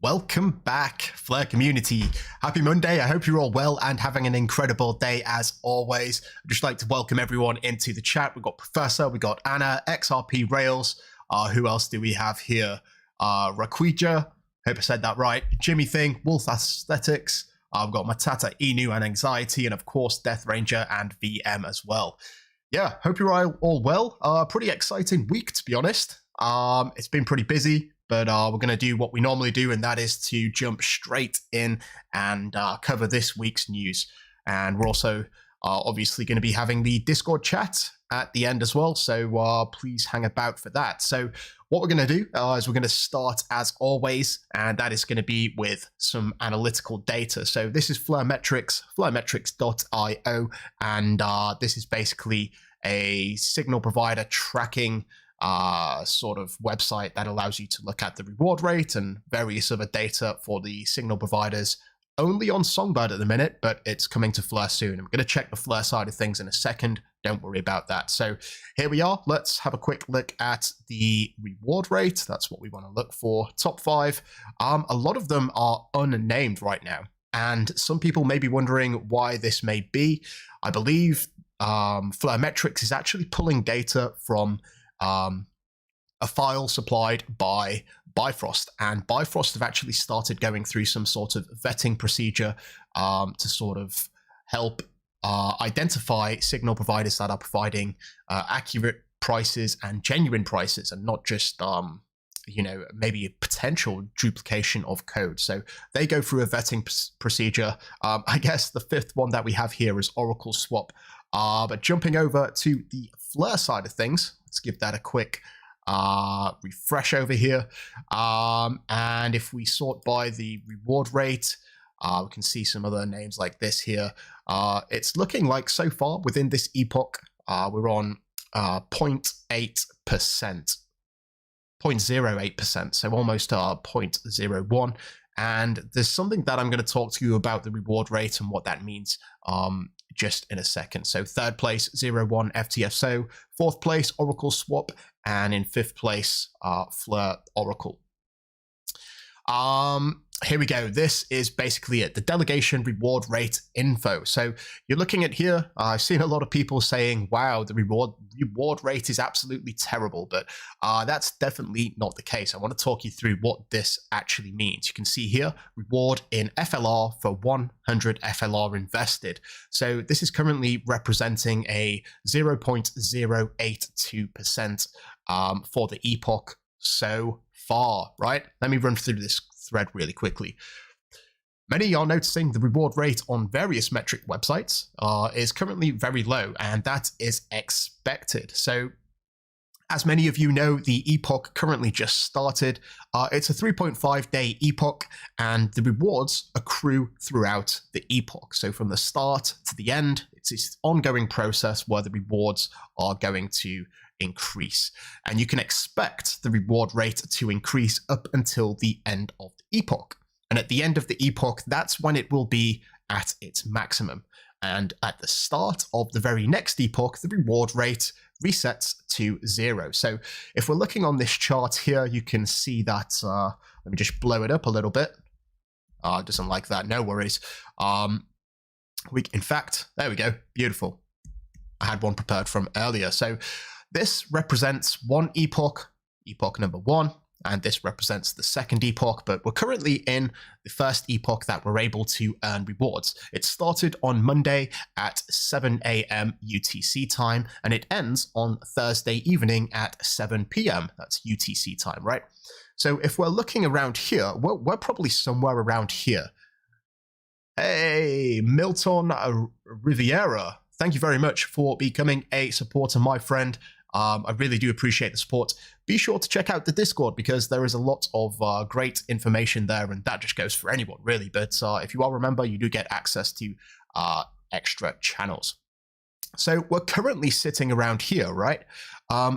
Welcome back, Flare community. Happy Monday. I hope you're all well and having an incredible day as always. I'd just like to welcome everyone into the chat. We've got Professor, we got Anna, XRP Rails. Who else do we have here? Raquija, hope I said that right. Jimmy Thing, Wolf Aesthetics. We've got Matata, Inu, and Anxiety, and of course, Death Ranger and VM as well. Yeah, hope you're all well. Pretty exciting week, to be honest. It's been pretty busy. But we're going to do what we normally do, and that is to jump straight in and cover this week's news. And we're also obviously going to be having the Discord chat at the end as well, so please hang about for that. So what we're going to do is we're going to start as always, and that is going to be with some analytical data. So this is Flaremetrics, flaremetrics.io, and this is basically a signal provider tracking sort of website that allows you to look at the reward rate and various other data for the signal providers. Only on Songbird at the minute, but it's coming to Flare soon. I'm going to check the Flare side of things in a second. Don't worry about that. So here we are. Let's have a quick look at the reward rate. That's what we want to look for. Top 5. A lot of them are unnamed right now. And some people may be wondering why this may be. I believe Flaremetrics is actually pulling data from a file supplied by Bifrost, and Bifrost have actually started going through some sort of vetting procedure to sort of help identify signal providers that are providing accurate prices and genuine prices, and not just you know, maybe a potential duplication of code. So they go through a vetting procedure. I guess the 5th one that we have here is Oracle Swap. But jumping over to the Flare side of things, let's give that a quick refresh over here. And if we sort by the reward rate, we can see some other names like this here. It's looking like so far within this epoch, we're on 0.8%, 0.08%, so almost 0.01. And there's something that I'm going to talk to you about the reward rate and what that means just in a second. So 3rd place, 01 FTSO, 4th place, Oracle Swap, and in 5th place, Flare Oracle. Here we go. This is basically it, the delegation reward rate info. So you're looking at here, I've seen a lot of people saying, wow, the reward rate is absolutely terrible, but that's definitely not the case. I want to talk you through what this actually means. You can see here, reward in FLR for 100 FLR invested. So this is currently representing a 0.082% for the epoch so far, right? Let me run through this thread really quickly. Many are noticing the reward rate on various metric websites is currently very low, and that is expected. So as many of you know, the epoch currently just started. It's a 3.5-day epoch, and the rewards accrue throughout the epoch. So from the start to the end, it's this ongoing process where the rewards are going to increase, and you can expect the reward rate to increase up until the end of the epoch. And at the end of the epoch, that's when it will be at its maximum. And at the start of the very next epoch, the reward rate resets to 0. So if we're looking on this chart here, you can see that, let me just blow it up a little bit. It doesn't like that, no worries. In fact, there we go, beautiful. I had one prepared from earlier. So this represents one epoch, epoch number 1, and this represents the second epoch, but we're currently in the first epoch that we're able to earn rewards. It started on Monday at 7 a.m. UTC time, and it ends on Thursday evening at 7 p.m. That's UTC time, right? So if we're looking around here, we're probably somewhere around here. Hey, Milton Riviera, thank you very much for becoming a supporter, my friend. I really do appreciate the support. Be sure to check out the Discord because there is a lot of great information there, and that just goes for anyone, really. But if you all remember, you do get access to extra channels. So we're currently sitting around here, right?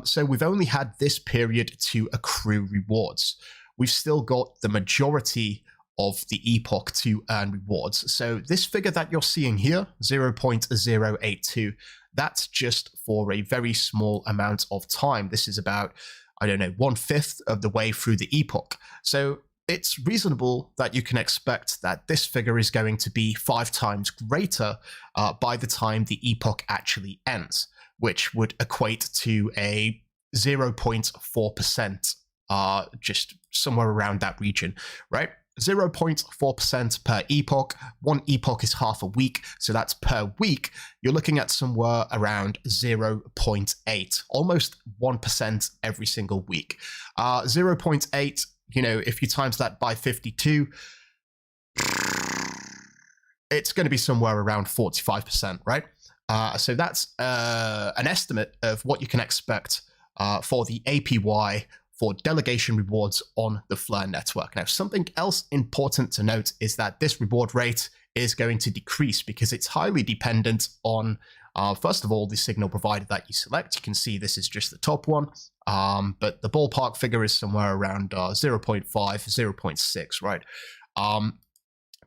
So we've only had this period to accrue rewards. We've still got the majority of the epoch to earn rewards. So this figure that you're seeing here, 0.082, that's just for a very small amount of time. This is about, I don't know, 1/5 of the way through the epoch. So it's reasonable that you can expect that this figure is going to be 5 times greater by the time the epoch actually ends, which would equate to a 0.4%, just somewhere around that region, right? 0.4% per epoch. One epoch is half a week, so that's per week. You're looking at somewhere around 0.8, almost 1% every single week. 0.8, you know, if you times that by 52, it's going to be somewhere around 45%, right? So that's an estimate of what you can expect for the APY for delegation rewards on the Flare network. Now, something else important to note is that this reward rate is going to decrease because it's highly dependent on, first of all, the signal provider that you select. You can see this is just the top one, but the ballpark figure is somewhere around 0.5, 0.6, right?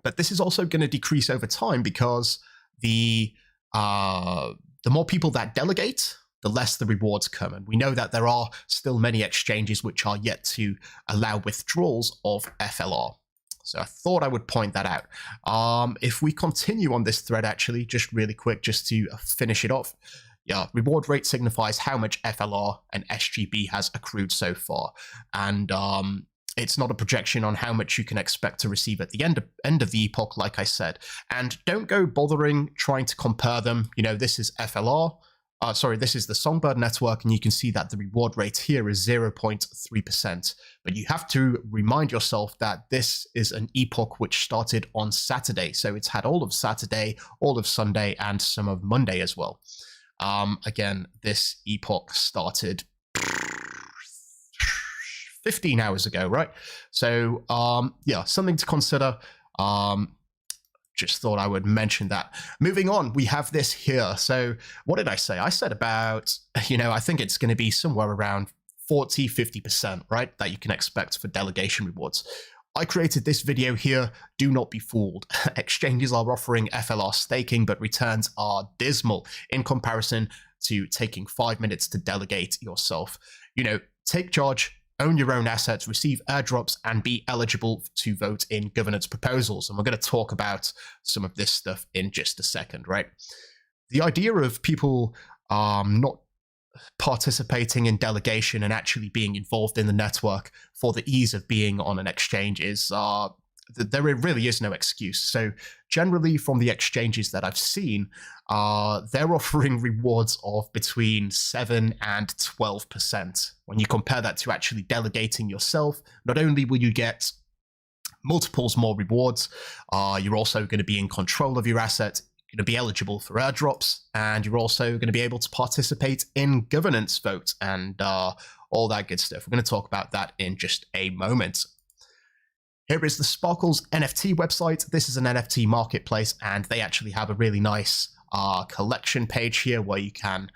But this is also going to decrease over time because the more people that delegate, the less the rewards come. And we know that there are still many exchanges which are yet to allow withdrawals of FLR. So I thought I would point that out. If we continue on this thread, actually, just really quick, just to finish it off. Yeah, reward rate signifies how much FLR and SGB has accrued so far. And it's not a projection on how much you can expect to receive at the end of the epoch, like I said. And don't go bothering trying to compare them. You know, this is FLR. This is the Songbird network, and you can see that the reward rate here is 0.3%. But you have to remind yourself that this is an epoch which started on Saturday. So it's had all of Saturday, all of Sunday, and some of Monday as well. Again, this epoch started 15 hours ago, right? So, yeah, something to consider. Just thought I would mention that. Moving on, we have this here. So what did I say? I said about, you know, I think it's going to be somewhere around 40, 50%, right? That you can expect for delegation rewards. I created this video here. Do not be fooled. Exchanges are offering FLR staking, but returns are dismal in comparison to taking 5 minutes to delegate yourself. You know, take charge, own your own assets, receive airdrops, and be eligible to vote in governance proposals. And we're going to talk about some of this stuff in just a second, right? The idea of people not participating in delegation and actually being involved in the network for the ease of being on an exchange is there really is no excuse. So generally from the exchanges that I've seen, they're offering rewards of between 7 and 12%. When you compare that to actually delegating yourself, not only will you get multiples more rewards, you're also going to be in control of your asset, you're going to be eligible for airdrops, and you're also going to be able to participate in governance votes and all that good stuff. We're going to talk about that in just a moment. Here is the Sparkles NFT website. This is an NFT marketplace, and they actually have a really nice collection page here where you can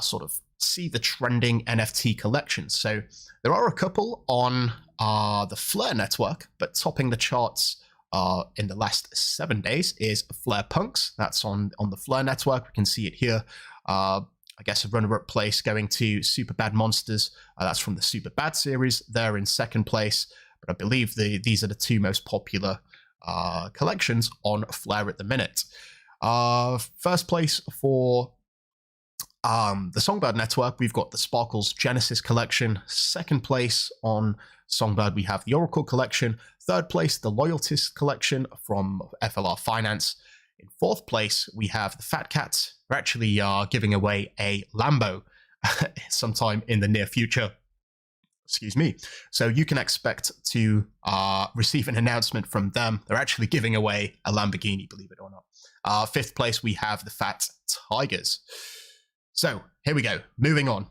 sort of see the trending NFT collections. So there are a couple on the Flare network, but topping the charts in the last 7 days is Flare Punks. That's on the Flare network. We can see it here. I guess a runner-up place going to Super Bad Monsters. That's from the Super Bad series. They're in second place. But I believe these are the two most popular collections on Flare at the minute. First place for the Songbird network, we've got the Sparkles Genesis collection. Second place on Songbird, we have the Oracle collection. Third place, the Loyalties collection from FLR Finance. In fourth place, we have the Fat Cats. We're actually giving away a Lambo sometime in the near future. Excuse me. So you can expect to receive an announcement from them. They're actually giving away a Lamborghini, believe it or not. Fifth place, we have the Fat Tigers. So here we go. Moving on.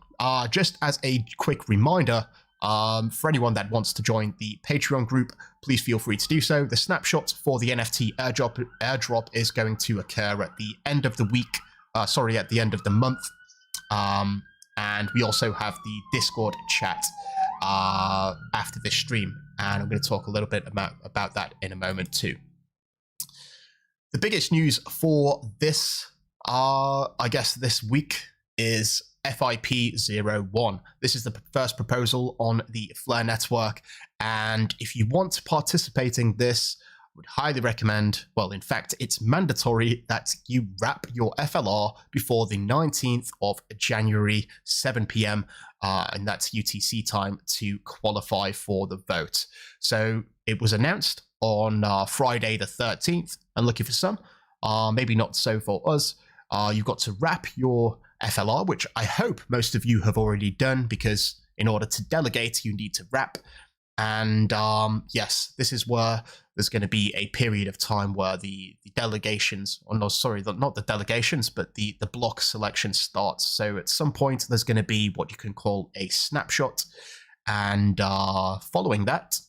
Just as a quick reminder, for anyone that wants to join the Patreon group, please feel free to do so. The snapshot for the NFT airdrop is going to occur at the end of the week. At the end of the month. And we also have the Discord chat after this stream, and I'm going to talk a little bit about that in a moment too. The biggest news for this, I guess, this week is FP01. This is the first proposal on the Flare network, and if you want to participate in this, I would highly recommend, well, in fact, it's mandatory that you wrap your FLR before the 19th of January, 7 p.m., and that's UTC time to qualify for the vote. So it was announced on Friday the 13th, and looking for some, maybe not so for us. You've got to wrap your FLR, which I hope most of you have already done, because in order to delegate, you need to wrap. And yes, this is where there's going to be a period of time where the delegations, or no, sorry, not the delegations, but the block selection starts. So at some point, there's going to be what you can call a snapshot. And following that,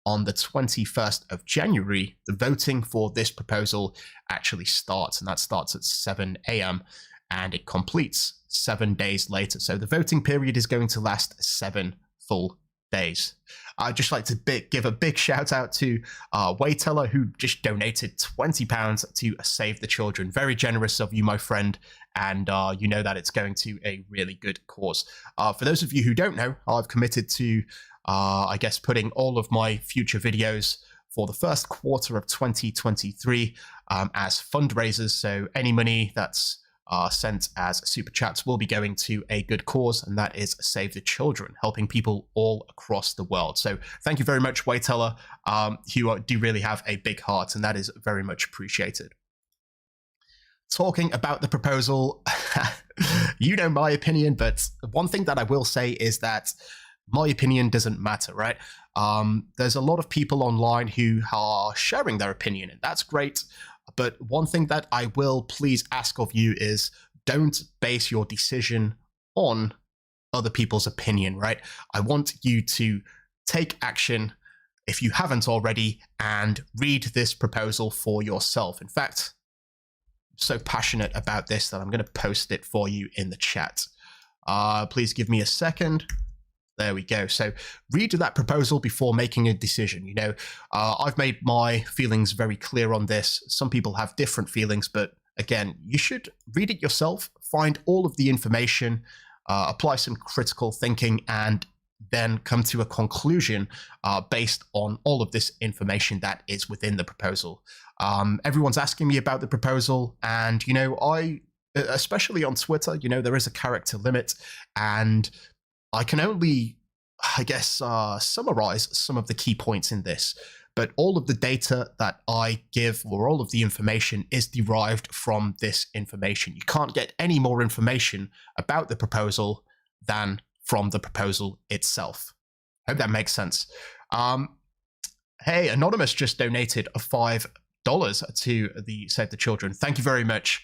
on the 21st of January, the voting for this proposal actually starts, and that starts at 7 a.m. and it completes 7 days later. So the voting period is going to last 7 full days. I'd just like to give a big shout out to Wayteller, who just donated £20 to Save the Children. Very generous of you, my friend, and you know that it's going to a really good cause. For those of you who don't know, I've committed to, I guess, putting all of my future videos for the first quarter of 2023 as fundraisers. So any money that's sent as super chats will be going to a good cause, and that is Save the Children, helping people all across the world. So thank you very much, Wayteller. You do really have a big heart, and that is very much appreciated. Talking about the proposal, you know my opinion, but one thing that I will say is that my opinion doesn't matter, right? There's a lot of people online who are sharing their opinion, and that's great. But one thing that I will please ask of you is don't base your decision on other people's opinion, right? I want you to take action if you haven't already and read this proposal for yourself. In fact, I'm so passionate about this that I'm going to post it for you in the chat. Please give me a second. There we go. So read that proposal before making a decision. You know, I've made my feelings very clear on this. Some people have different feelings, but again, you should read it yourself, find all of the information, apply some critical thinking, and then come to a conclusion based on all of this information that is within the proposal. Everyone's asking me about the proposal, and, you know, especially on Twitter, you know, there is a character limit, and I can only, I guess, summarize some of the key points in this, but all of the data that I give, or all of the information, is derived from this information. You can't get any more information about the proposal than from the proposal itself. Hope that makes sense. Hey, Anonymous just donated $5 to the Save the Children. Thank you very much,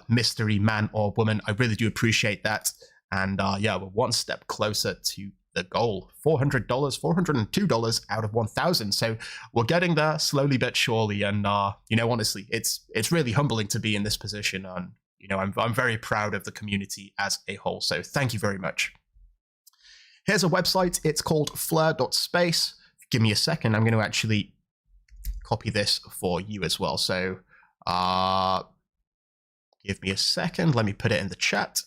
mystery man or woman. I really do appreciate that. And yeah, we're one step closer to the goal. $400, $402 out of 1,000. So we're getting there slowly but surely. And you know, honestly, it's really humbling to be in this position. And you know, I'm very proud of the community as a whole. So thank you very much. Here's a website. It's called flare.space. Give me a second. I'm going to actually copy this for you as well. So give me a second. Let me put it in the chat.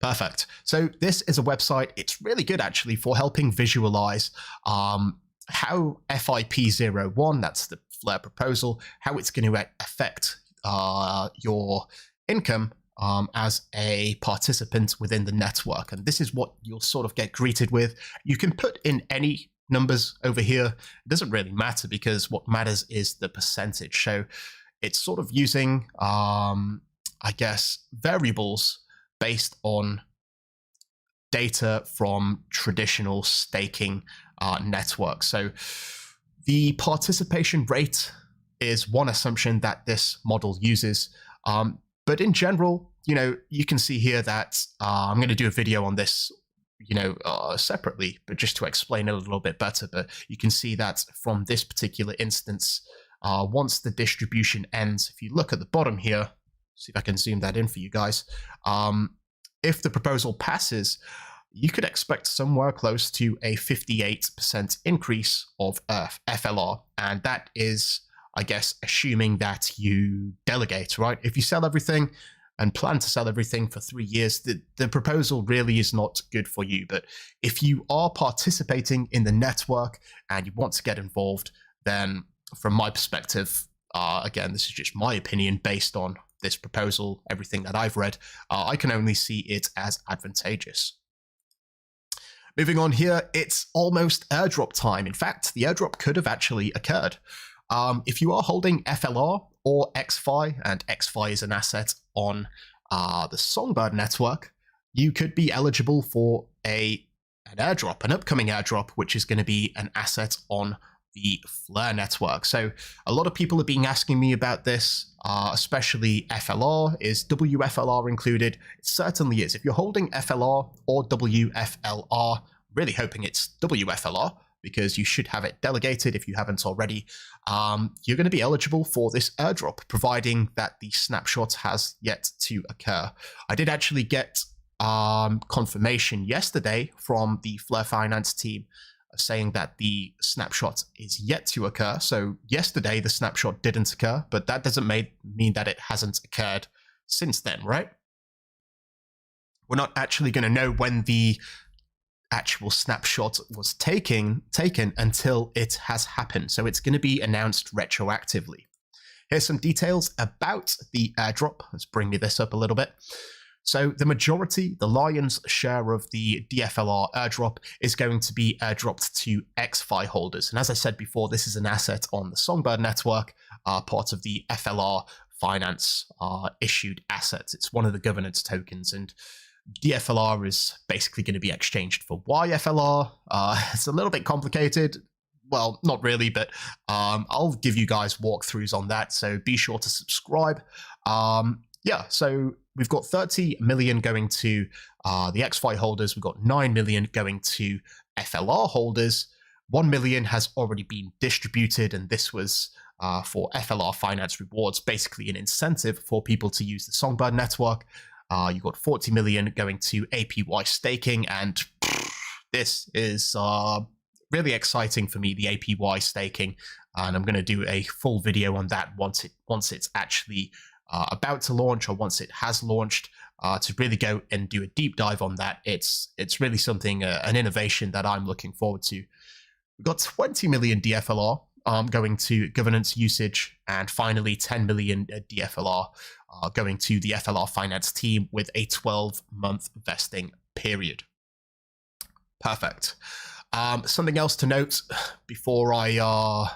Perfect. So this is a website. It's really good, actually, for helping visualize how FP01, that's the Flare proposal, how it's going to affect your income as a participant within the network. And this is what you'll sort of get greeted with. You can put in any numbers over here. It doesn't really matter because what matters is the percentage. So it's sort of using, I guess, variables based on data from traditional staking networks. So the participation rate is one assumption that this model uses. But in general, you can see here that I'm going to do a video on this, separately, but just to explain it a little bit better. But you can see that from this particular instance, once the distribution ends, if you look at the bottom here, see if I can zoom that in for you guys. If the proposal passes, you could expect somewhere close to a 58% increase of FLR. And that is, I guess, assuming that you delegate, right? If you sell everything and plan to sell everything for 3 years, the proposal really is not good for you. But if you are participating in the network and you want to get involved, then from my perspective, again, this is just my opinion based on this proposal, everything that I've read, I can only see it as advantageous. Moving on here, it's almost airdrop time. In fact, the airdrop could have actually occurred. If you are holding FLR or XFi, and XFi is an asset on the Songbird network, you could be eligible for an airdrop, an upcoming airdrop, which is going to be an asset on the Flare network. So a lot of people have been asking me about this, especially FLR. Is WFLR included? It certainly is. If you're holding FLR or WFLR, really hoping it's WFLR, because you should have it delegated if you haven't already, you're going to be eligible for this airdrop, providing that the snapshot has yet to occur. I did actually get confirmation yesterday from the Flare Finance team saying that the snapshot is yet to occur. So yesterday the snapshot didn't occur, but that doesn't mean that it hasn't occurred since then, right? We're not actually going to know when the actual snapshot was taken until it has happened. So it's going to be announced retroactively. Here's some details about the airdrop. Let's bring this up a little bit. So the majority, the lion's share of the DFLR airdrop is going to be airdropped to XFi holders. And as I said before, this is an asset on the Songbird network, part of the FLR Finance issued assets. It's one of the governance tokens, and DFLR is basically going to be exchanged for YFLR. It's a little bit complicated. Well, not really, but I'll give you guys walkthroughs on that, so be sure to subscribe. Yeah, so we've got 30 million going to the XFi holders. We've got 9 million going to FLR holders. 1 million has already been distributed, and this was for FLR Finance Rewards, basically an incentive for people to use the Songbird network. You've got 40 million going to APY staking, and this is really exciting for me, the APY staking, and I'm going to do a full video on that once it's actually about to launch, or once it has launched, to really go and do a deep dive on that. It's really something, an innovation that I'm looking forward to. We've got 20 million DFLR going to governance usage, and finally 10 million DFLR going to the FLR Finance team with a 12-month vesting period. Perfect. Something else to note before I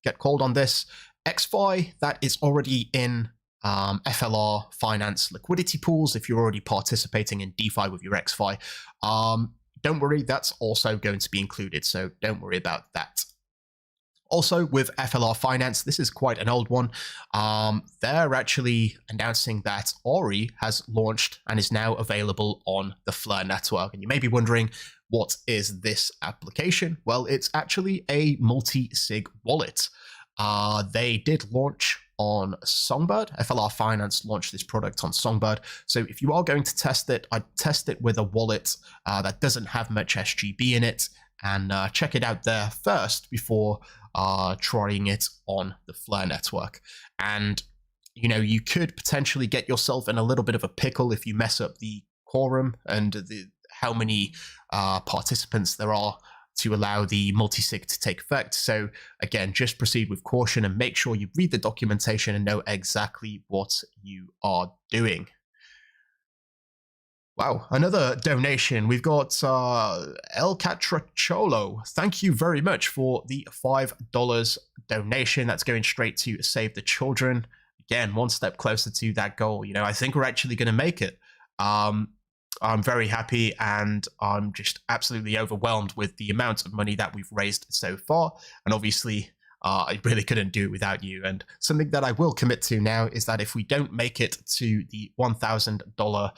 get called on this: XFi, that is already in FLR Finance liquidity pools. If you're already participating in DeFi with your XFi, don't worry, that's also going to be included, so don't worry about that. Also, with FLR Finance, this is quite an old one. They're actually announcing that Ori has launched and is now available on the Flare network. And you may be wondering, what is this application? Well, it's actually a multi-sig wallet. They did launch on Songbird. FLR Finance launched this product on Songbird. So if you are going to test it, I'd test it with a wallet that doesn't have much SGB in it, and check it out there first before trying it on the Flare network. And you could potentially get yourself in a little bit of a pickle if you mess up the quorum and how many participants there are to allow the multisig to take effect. So again, just proceed with caution and make sure you read the documentation and know exactly what you are doing. Wow, another donation. We've got El Catracholo. Thank you very much for the $5 donation. That's going straight to Save the Children. Again, one step closer to that goal. You know, I think we're actually going to make it. I'm very happy, and I'm just absolutely overwhelmed with the amount of money that we've raised so far. And obviously, I really couldn't do it without you. And something that I will commit to now is that if we don't make it to the $1,000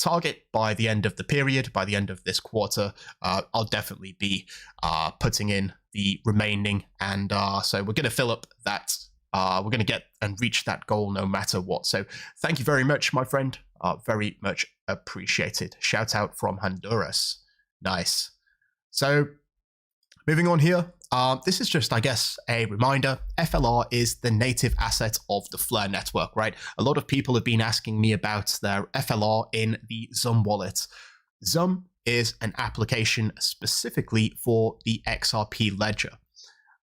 target by the end of the period, by the end of this quarter, I'll definitely be putting in the remaining. And so we're going to fill up that. We're going to get and reach that goal no matter what. So thank you very much, my friend. Very much appreciated. Shout out from Honduras. Nice. So moving on here. This is just, I guess, a reminder. FLR is the native asset of the Flare network, right? A lot of people have been asking me about their FLR in the Zum wallet. Zum is an application specifically for the XRP ledger.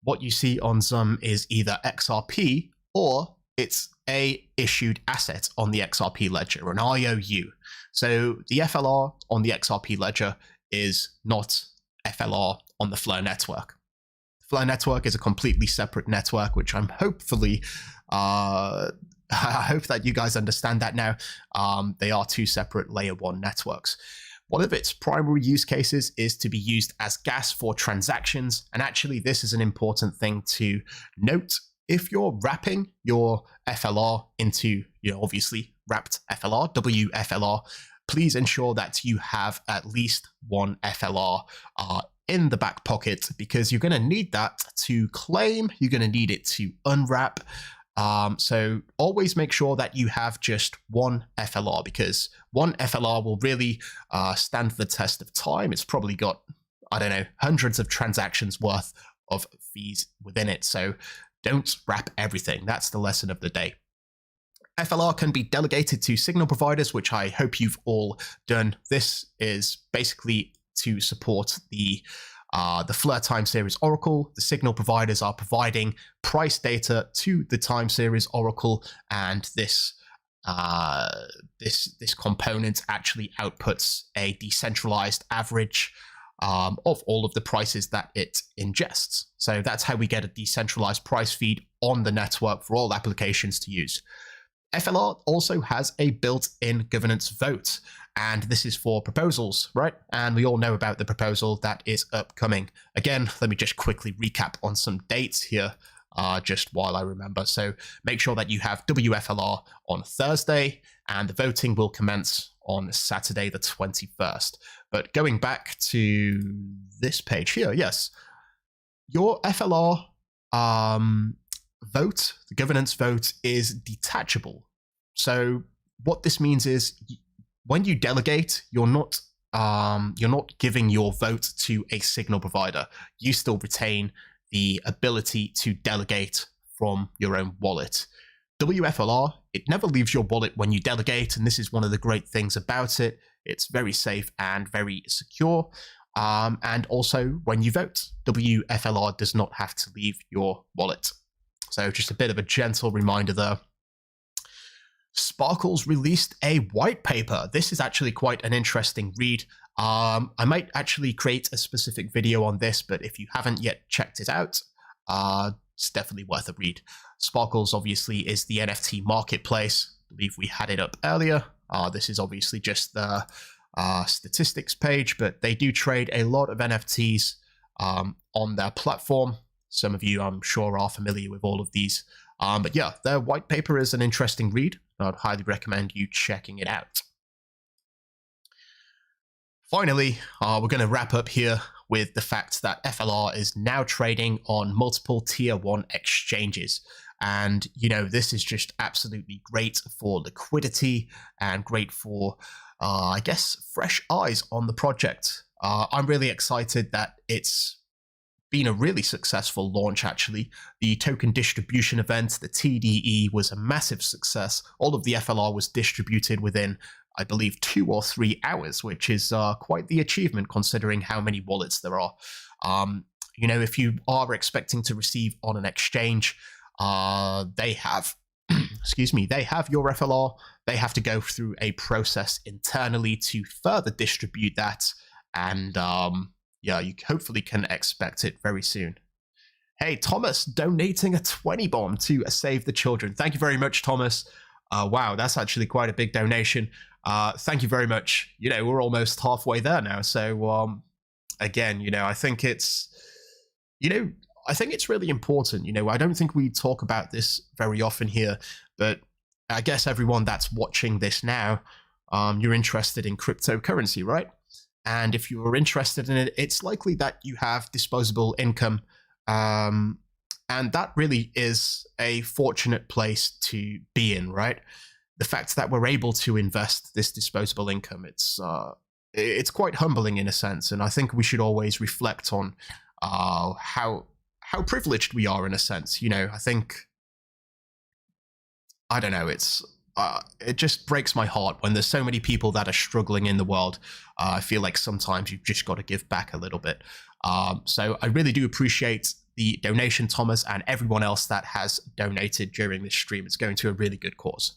What you see on Zum is either XRP or it's a issued asset on the XRP ledger, an IOU. So the FLR on the XRP ledger is not FLR on the Flare network. Flare network is a completely separate network, which I'm hopefully, I hope that you guys understand that now. They are two separate layer 1 networks. One of its primary use cases is to be used as gas for transactions. And actually, this is an important thing to note. If you're wrapping your FLR into, obviously wrapped FLR, WFLR, please ensure that you have at least one FLR in the back pocket, because you're going to need that to claim, you're going to need it to unwrap. So always make sure that you have just one FLR, because one FLR will really stand the test of time. It's probably got, I don't know, hundreds of transactions worth of fees within it. So don't wrap everything. That's the lesson of the day. FLR can be delegated to signal providers, which I hope you've all done. This is basically to support the Flare time series oracle. The signal providers are providing price data to the time series oracle, and this component actually outputs a decentralized average of all of the prices that it ingests. So that's how we get a decentralized price feed on the network for all applications to use. FLR also has a built-in governance vote, and this is for proposals, right? And we all know about the proposal that is upcoming. Again, let me just quickly recap on some dates here, just while I remember. So make sure that you have WFLR on Thursday, and the voting will commence on Saturday the 21st. But going back to this page here, yes, your FLR vote, the governance vote, is detachable. So what this means is when you delegate, you're not giving your vote to a signal provider. You still retain the ability to delegate from your own wallet. WFLR, it never leaves your wallet when you delegate, and this is one of the great things about it. It's very safe and very secure. And also, when you vote, WFLR does not have to leave your wallet. So just a bit of a gentle reminder there. Sparkle's released a white paper. This is actually quite an interesting read. I might actually create a specific video on this, but if you haven't yet checked it out, it's definitely worth a read. Sparkle's obviously is the NFT marketplace. I believe we had it up earlier. This is obviously just the statistics page, but they do trade a lot of NFTs on their platform. Some of you, I'm sure, are familiar with all of these. But yeah, their white paper is an interesting read. I'd highly recommend you checking it out. Finally, we're going to wrap up here with the fact that FLR is now trading on multiple tier 1 exchanges. And, this is just absolutely great for liquidity and great for, I guess, fresh eyes on the project. I'm really excited that it's been a really successful launch, actually. The token distribution event, the TDE, was a massive success. All of the FLR was distributed within, I believe, 2 or 3 hours, which is quite the achievement considering how many wallets there are. If you are expecting to receive on an exchange, they have, excuse me, they have your FLR, they have to go through a process internally to further distribute that. And yeah, you hopefully can expect it very soon. Hey, Thomas, donating a 20 bomb to Save the Children. Thank you very much, Thomas. Wow, that's actually quite a big donation. Thank you very much. You know, we're almost halfway there now. So again, you know, I think it's, you know, I think it's really important. You know, I don't think we talk about this very often here, but I guess everyone that's watching this now, you're interested in cryptocurrency, right? And if you're interested in it, it's likely that you have disposable income. And that really is a fortunate place to be in, right? The fact that we're able to invest this disposable income, it's quite humbling in a sense. And I think we should always reflect on how privileged we are in a sense. You know, I think, I don't know, it just breaks my heart when there's so many people that are struggling in the world. I feel like sometimes you've just got to give back a little bit. So I really do appreciate the donation, Thomas, and everyone else that has donated during this stream. It's going to a really good cause.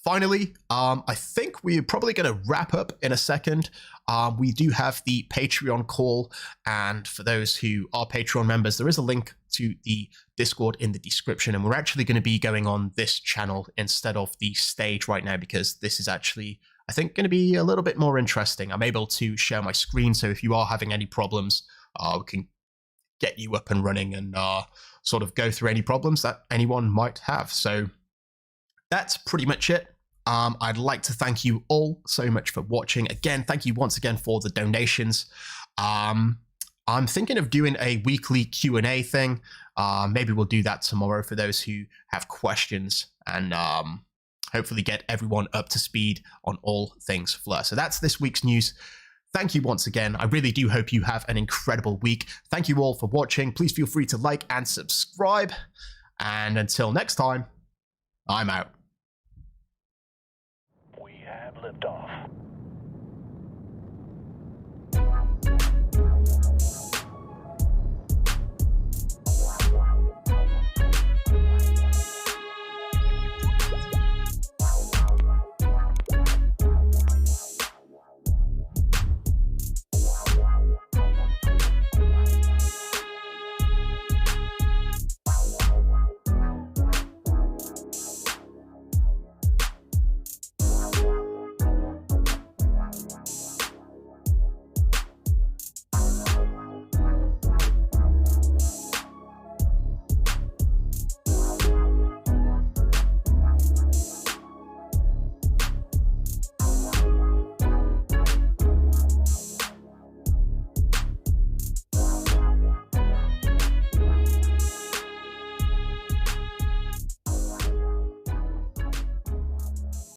Finally, I think we're probably going to wrap up in a second. We do have the Patreon call, and for those who are Patreon members, there is a link to the Discord in the description, and we're actually going to be going on this channel instead of the stage right now, because this is actually, I think, going to be a little bit more interesting. I'm able to share my screen, so if you are having any problems, we can get you up and running and sort of go through any problems that anyone might have. So that's pretty much it. I'd like to thank you all so much for watching. Again, thank you once again for the donations. I'm thinking of doing a weekly Q&A thing. Maybe we'll do that tomorrow for those who have questions, and hopefully get everyone up to speed on all things Fleur. So that's this week's news. Thank you once again. I really do hope you have an incredible week. Thank you all for watching. Please feel free to like and subscribe. And until next time, I'm out. We have liftoff.